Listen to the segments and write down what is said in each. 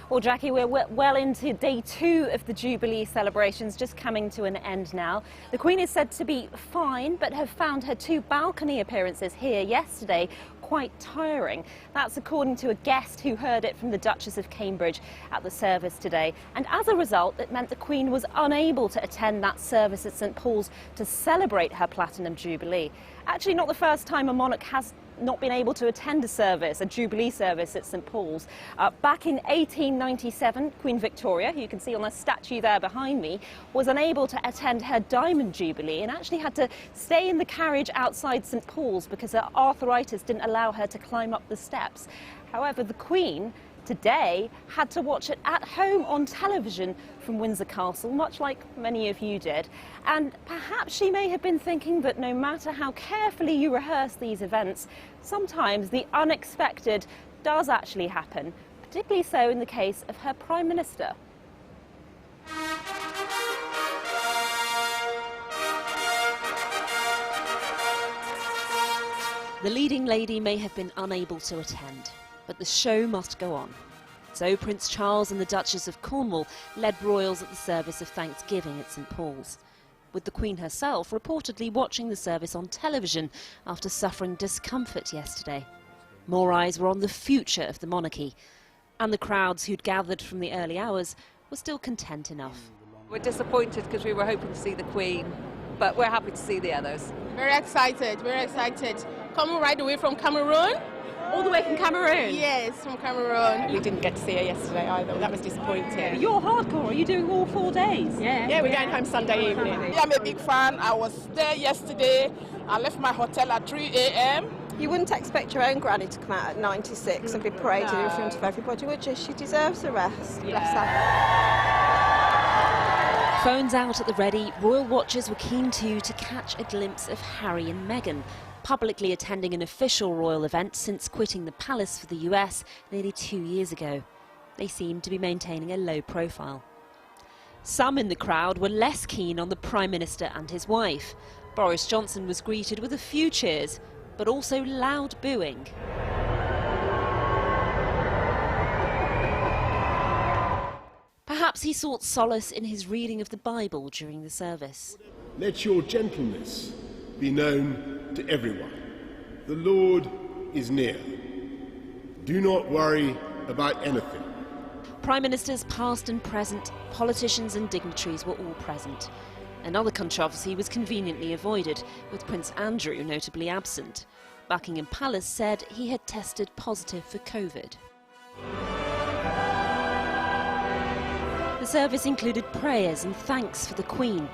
Well, Jackie, we're well into day 2 of the Jubilee celebrations, just coming to an end now. The Queen is said to be fine, but have found her 2 balcony appearances here yesterday quite tiring. That's according to a guest who heard it from the Duchess of Cambridge at the service today. And as a result, it meant the Queen was unable to attend that service at St Paul's to celebrate her Platinum Jubilee. Actually, not the first time a monarch has not been able to attend a Jubilee service at St Paul's. Back in 1897, Queen Victoria, who you can see on the statue there behind me, was unable to attend her Diamond Jubilee and actually had to stay in the carriage outside St Paul's because her arthritis didn't allow her to climb up the steps. However, the Queen today had to watch it at home on television from Windsor Castle, much like many of you did. And perhaps she may have been thinking that no matter how carefully you rehearse these events, sometimes the unexpected does actually happen, particularly so in the case of her Prime Minister. The leading lady may have been unable to attend, but the show must go on. So Prince Charles and the Duchess of Cornwall led royals at the service of Thanksgiving at St Paul's, with the Queen herself reportedly watching the service on television after suffering discomfort yesterday. More eyes were on the future of the monarchy, and the crowds who'd gathered from the early hours were still content enough. We're disappointed because we were hoping to see the Queen, but we're happy to see the others. Very excited, very excited. Coming right away from Cameroon. All the way from Cameroon? Yes, from Cameroon. We didn't get to see her yesterday either. That was disappointing. You're hardcore. Are you doing all 4 days? Yeah, we're going home Sunday evening. Yeah, I'm a big fan. I was there yesterday. I left my hotel at 3 a.m. You wouldn't expect your own granny to come out at 96 and be paraded in front of everybody, would you? She deserves a rest. Bless her. Phones out at the ready, royal watchers were keen to catch a glimpse of Harry and Meghan, publicly attending an official royal event since quitting the palace for the US nearly 2 years ago. They seemed to be maintaining a low profile. Some in the crowd were less keen on the Prime Minister and his wife. Boris Johnson was greeted with a few cheers, but also loud booing. Perhaps he sought solace in his reading of the Bible during the service. Let your gentleness be known to everyone. The Lord is near. Do not worry about anything. Prime Ministers past and present, politicians and dignitaries were all present. Another controversy was conveniently avoided, with Prince Andrew notably absent. Buckingham Palace said he had tested positive for COVID. The service included prayers and thanks for the Queen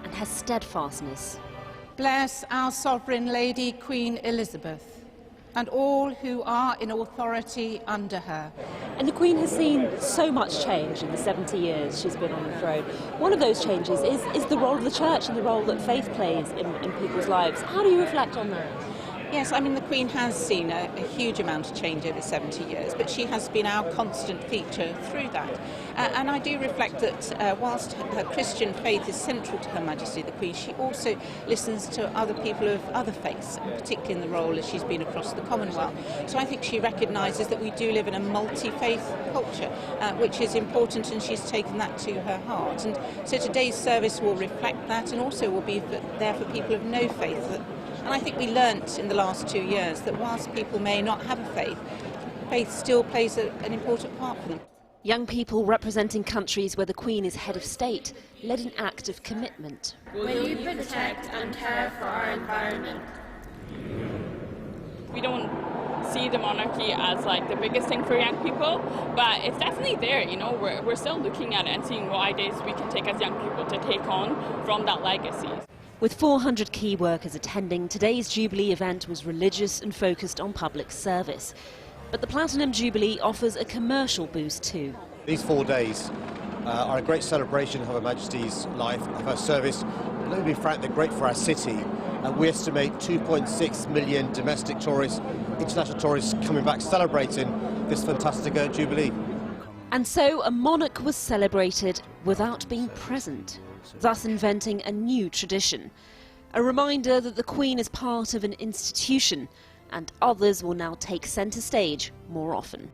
and her steadfastness. Bless our Sovereign Lady Queen Elizabeth and all who are in authority under her. And the Queen has seen so much change in the 70 years she's been on the throne. One of those changes is the role of the Church and the role that faith plays in people's lives. How do you reflect on that? Yes, I mean, the Queen has seen a huge amount of change over 70 years, but she has been our constant feature through that. And I do reflect that whilst her Christian faith is central to Her Majesty the Queen, she also listens to other people of other faiths, and particularly in the role as she's been across the Commonwealth. So I think she recognises that we do live in a multi-faith culture, which is important, and she's taken that to her heart. And so today's service will reflect that, and also will be there for people of no faith. And I think we learnt in the last 2 years that whilst people may not have a faith, faith still plays an important part for them. Young people representing countries where the Queen is head of state led an act of commitment. Will you protect and care for our environment? We don't see the monarchy as like the biggest thing for young people, but it's definitely there. You know, we're still looking at it and seeing what ideas we can take as young people to take on from that legacy. With 400 key workers attending, today's Jubilee event was religious and focused on public service. But the Platinum Jubilee offers a commercial boost too. These 4 days are a great celebration of Her Majesty's life, of her service. Let me be frank, they're great for our city. We estimate 2.6 million domestic tourists, international tourists coming back celebrating this fantastic Jubilee. And so a monarch was celebrated without being present, thus inventing a new tradition. A reminder that the Queen is part of an institution and others will now take centre stage more often.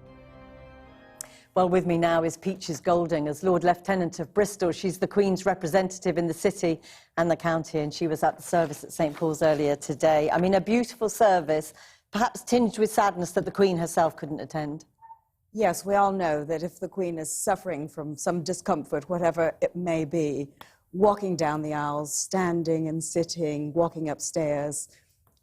Well, with me now is Peaches Golding as Lord Lieutenant of Bristol. She's the Queen's representative in the city and the county, and she was at the service at St Paul's earlier today. I mean, a beautiful service, perhaps tinged with sadness that the Queen herself couldn't attend. Yes, we all know that if the Queen is suffering from some discomfort, whatever it may be, walking down the aisles, standing and sitting, walking upstairs,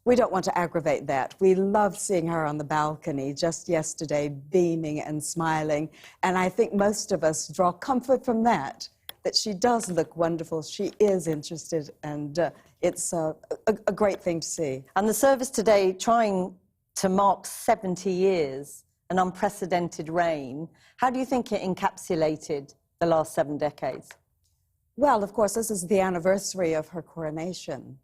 we don't want to aggravate that. We love seeing her on the balcony just yesterday, beaming and smiling. And I think most of us draw comfort from that she does look wonderful. She is interested, and it's a great thing to see. And the service today, trying to mark 70 years, an unprecedented reign. How do you think it encapsulated the last 7 decades? Well, of course, this is the anniversary of her coronation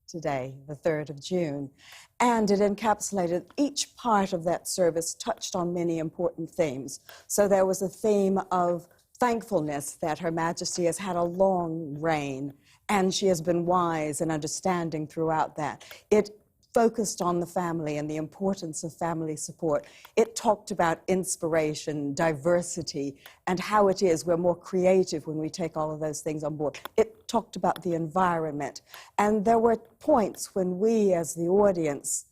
today, the 3rd of June, and it encapsulated each part of that service, touched on many important themes. So there was a theme of thankfulness that Her Majesty has had a long reign, and she has been wise and understanding throughout that. It focused on the family and the importance of family support. It talked about inspiration, diversity, and how it is we're more creative when we take all of those things on board. It talked about the environment. And there were points when we, as the audience,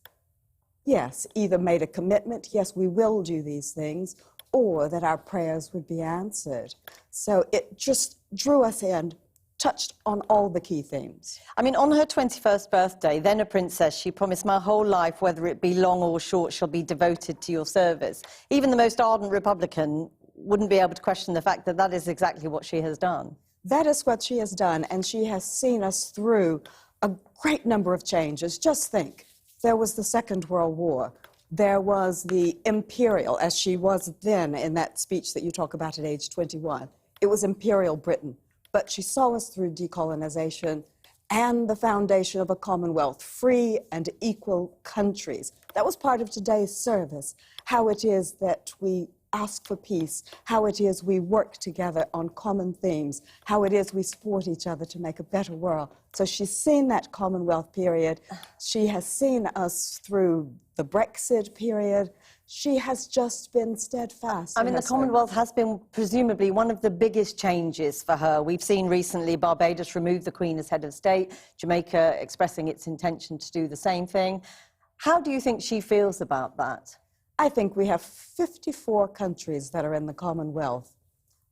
yes, either made a commitment, yes, we will do these things, or that our prayers would be answered. So it just drew us in, touched on all the key themes. I mean, on her 21st birthday, then a princess, she promised, "My whole life, whether it be long or short, shall be devoted to your service." Even the most ardent Republican wouldn't be able to question the fact that that is exactly what she has done. That is what she has done, and she has seen us through a great number of changes. Just think, there was the Second World War. There was the imperial, as she was then in that speech that you talk about at age 21. It was Imperial Britain. But she saw us through decolonization and the foundation of a Commonwealth, free and equal countries. That was part of today's service, how it is that we ask for peace, how it is we work together on common themes, how it is we support each other to make a better world. So she's seen that Commonwealth period. She has seen us through the Brexit period. She has just been steadfast. I mean, the Commonwealth has been presumably one of the biggest changes for her. We've seen recently Barbados remove the Queen as head of state, Jamaica expressing its intention to do the same thing. How do you think she feels about that? I think we have 54 countries that are in the Commonwealth.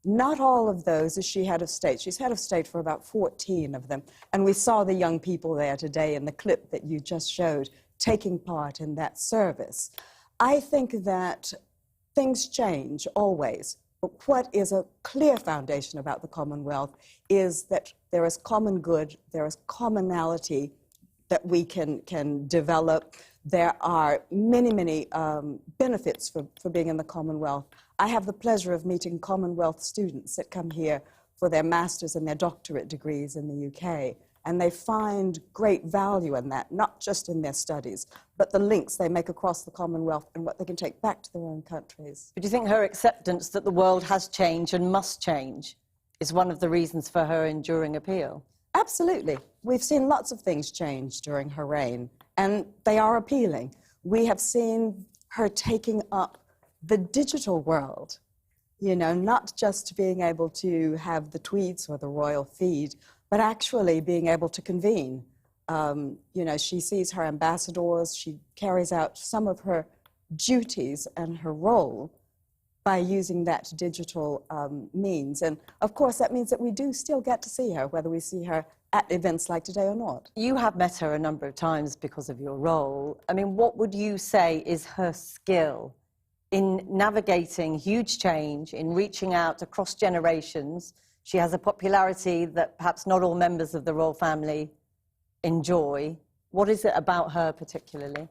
Not all of those is she head of state. She's head of state for about 14 of them. And we saw the young people there today in the clip that you just showed taking part in that service. I think that things change always, but what is a clear foundation about the Commonwealth is that there is common good, there is commonality that we can develop. There are many, many benefits for being in the Commonwealth. I have the pleasure of meeting Commonwealth students that come here for their master's and their doctorate degrees in the UK. And they find great value in that, not just in their studies, but the links they make across the Commonwealth and what they can take back to their own countries. But do you think her acceptance that the world has changed and must change is one of the reasons for her enduring appeal? Absolutely. We've seen lots of things change during her reign, and they are appealing. We have seen her taking up the digital world, you know, not just being able to have the tweets or the royal feed, but actually being able to convene. You know, she sees her ambassadors, she carries out some of her duties and her role by using that digital means. And of course, that means that we do still get to see her, whether we see her at events like today or not. You have met her a number of times because of your role. I mean, what would you say is her skill in navigating huge change, in reaching out across generations? She has a popularity that perhaps not all members of the royal family enjoy. What is it about her particularly?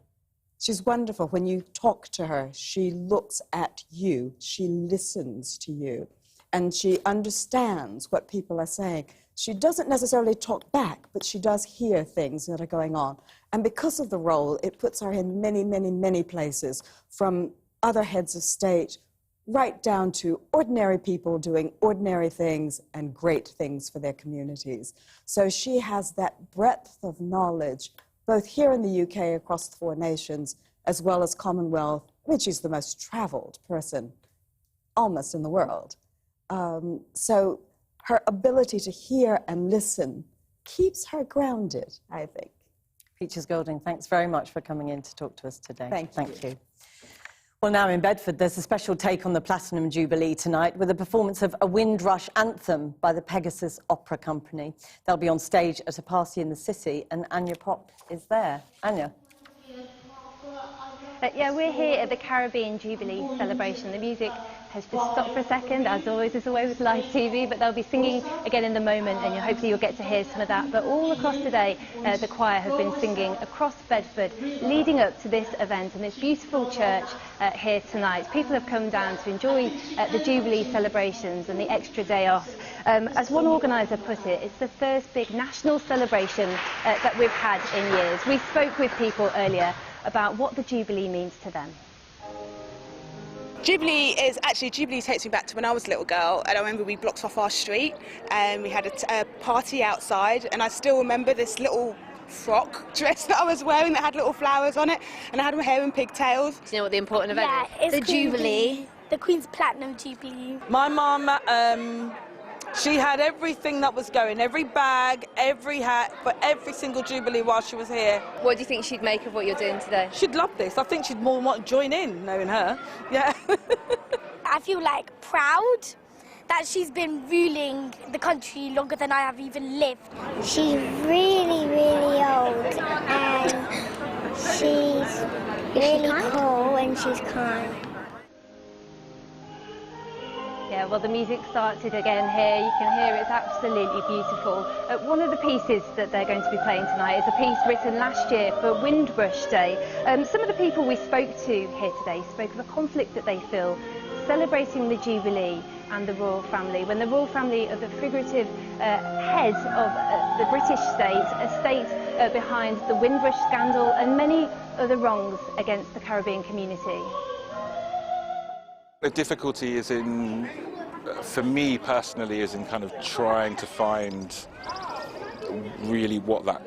She's wonderful. When you talk to her, she looks at you, she listens to you, and she understands what people are saying. She doesn't necessarily talk back, but she does hear things that are going on. And because of the role, it puts her in many, many, many places, from other heads of state right down to ordinary people doing ordinary things and great things for their communities. So she has that breadth of knowledge, both here in the UK across the 4 nations, as well as Commonwealth. I mean, she's the most travelled person almost in the world. So her ability to hear and listen keeps her grounded, I think. Peaches Golding, thanks very much for coming in to talk to us today. Thank you. Well, now in Bedford, there's a special take on the Platinum Jubilee tonight with a performance of a Windrush anthem by the Pegasus Opera Company. They'll be on stage at a party in the city, and Anya Pop is there. Anya. Yeah, we're here at the Caribbean Jubilee celebration. The music has just stopped for a second, as always is the way with live TV, but they'll be singing again in the moment, and hopefully you'll get to hear some of that. But all across today, the choir have been singing across Bedford, leading up to this event and this beautiful church here tonight. People have come down to enjoy the Jubilee celebrations and the extra day off. As one organiser put it, it's the first big national celebration that we've had in years. We spoke with people earlier about what the Jubilee means to them. Jubilee takes me back to when I was a little girl, and I remember we blocked off our street and we had a party outside, and I still remember this little frock dress that I was wearing that had little flowers on it, and I had my hair in pigtails. Do you know what the important event is? It's the Jubilee, the Queen's Platinum Jubilee. My mum, she had everything that was going, every bag, every hat, for every single Jubilee while she was here. What do you think she'd make of what you're doing today? She'd love this. I think she'd more want to join in, knowing her. Yeah. I feel like proud that she's been ruling the country longer than I have even lived. She's really, really old, and she's really cool and she's kind. Yeah, well, the music started again here. You can hear it's absolutely beautiful. One of the pieces that they're going to be playing tonight is a piece written last year for Windrush Day. Some of the people we spoke to here today spoke of a conflict that they feel celebrating the Jubilee and the royal family, when the royal family are the figurative head of the British state, a state behind the Windrush scandal and many other wrongs against the Caribbean community. The difficulty is in, for me personally, is in kind of trying to find really what that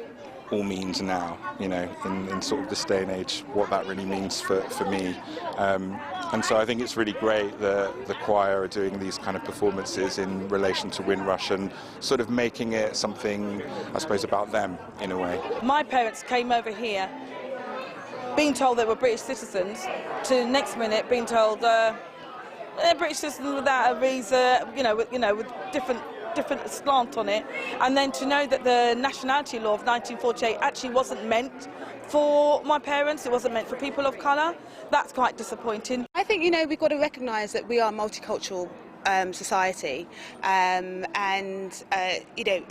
all means now, you know, in sort of this day and age, what that really means for me. And so I think it's really great that the choir are doing these kind of performances in relation to Windrush and sort of making it something, I suppose, about them in a way. My parents came over here being told they were British citizens, to next minute being told they're British citizens without a visa, with different slant on it, and then to know that the nationality law of 1948 actually wasn't meant for my parents, it wasn't meant for people of colour. That's quite disappointing. I think, we've got to recognise that we are a multicultural society,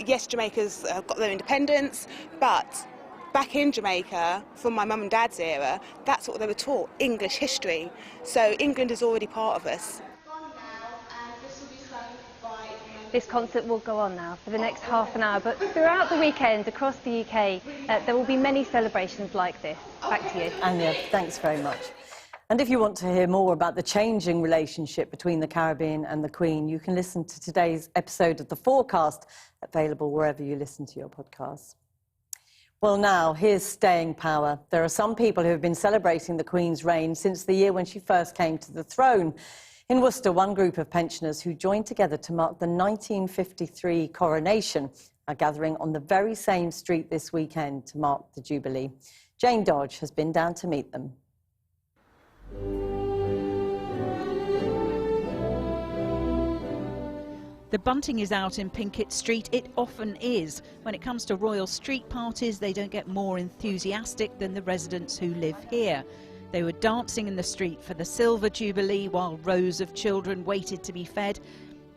yes, Jamaica's got their independence, but back in Jamaica, from my mum and dad's era, that's what they were taught, English history. So England is already part of us. This concert will go on now for the next half an hour, but throughout the weekend across the UK, there will be many celebrations like this. Back to you. Anya, thanks very much. And if you want to hear more about the changing relationship between the Caribbean and the Queen, you can listen to today's episode of The Forecast, available wherever you listen to your podcasts. Well, now, here's staying power. There are some people who have been celebrating the Queen's reign since the year when she first came to the throne. In Worcester, one group of pensioners who joined together to mark the 1953 coronation are gathering on the very same street this weekend to mark the Jubilee. Jane Dodge has been down to meet them. The bunting is out in Pinkett Street. It often is. When it comes to royal street parties, they don't get more enthusiastic than the residents who live here. They were dancing in the street for the Silver Jubilee while rows of children waited to be fed.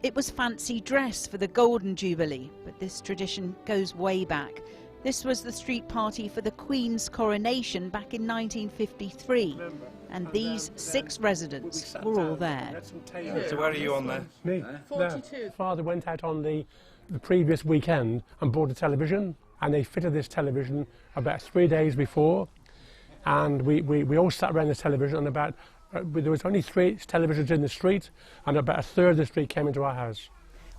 It was fancy dress for the Golden Jubilee, but this tradition goes way back. This was the street party for the Queen's coronation back in 1953. And these 6 residents were all there. So where are you on there? Me. 42. Father went out on the previous weekend and bought a television, and they fitted this television about 3 days before, and we all sat around the television, and there was only 3 televisions in the street, and about a third of the street came into our house.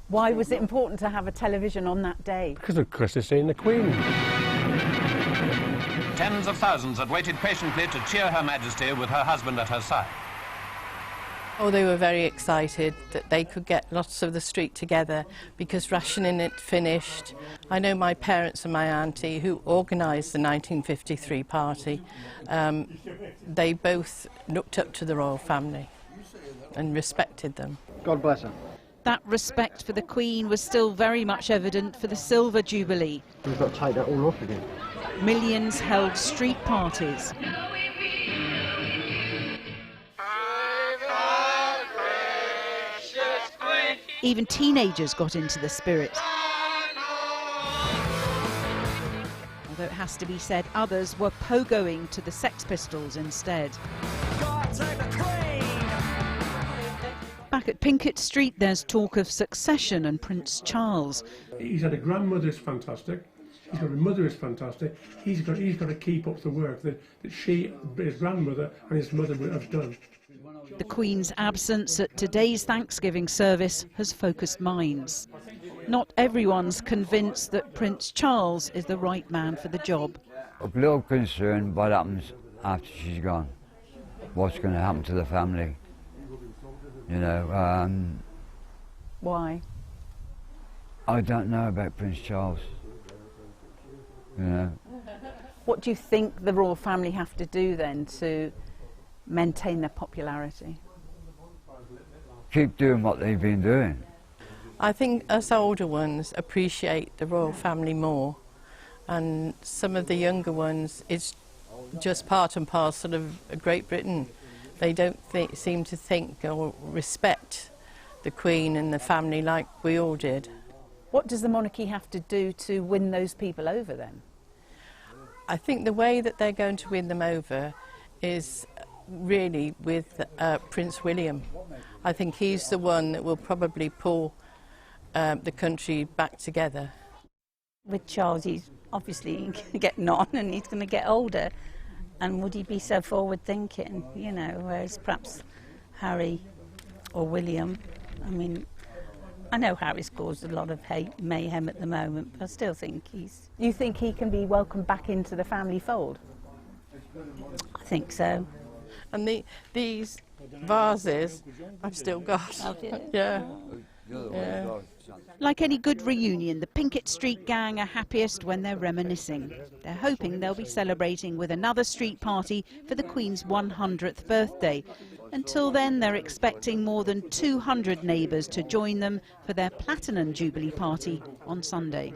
Why was it important to have a television on that day? Because of Christmas seeing the Queen. Tens of thousands had waited patiently to cheer Her Majesty with her husband at her side. Oh, they were very excited that they could get lots of the street together because rationing had finished. I know my parents and my auntie, who organised the 1953 party, they both looked up to the royal family and respected them. God bless her. That respect for the Queen was still very much evident for the Silver Jubilee. We've got to take that all off again. Millions held street parties. Even teenagers got into the spirit. Although it has to be said, others were pogoing to the Sex Pistols instead. Back at Pinkett Street, there's talk of succession and Prince Charles. He's had a grandmother who's fantastic. He's got a mother who's fantastic. He's got to keep up the work that his grandmother and his mother have done. The Queen's absence at today's Thanksgiving service has focused minds. Not everyone's convinced that Prince Charles is the right man for the job. I'm a little concerned what happens after she's gone. What's going to happen to the family? You know. Why? I don't know about Prince Charles. You know. What do you think the royal family have to do then to maintain their popularity? Keep doing what they've been doing. I think us older ones appreciate the royal family more, and some of the younger ones, it's just part and parcel of Great Britain. They don't seem to think or respect the Queen and the family like we all did. What does the monarchy have to do to win those people over then? I think the way that they're going to win them over is really with Prince William. I think he's the one that will probably pull the country back together. With Charles, he's obviously getting on and he's going to get older. And would he be so forward-thinking, you know, whereas perhaps Harry or William, I mean, I know Harry's caused a lot of mayhem at the moment, but I still think he's... You think he can be welcomed back into the family fold? I think so. And these vases I've still got. Yeah. Yeah. Like any good reunion, the Pinkett Street gang are happiest when they're reminiscing. They're hoping they'll be celebrating with another street party for the Queen's 100th birthday. Until then, they're expecting more than 200 neighbours to join them for their Platinum Jubilee party on Sunday.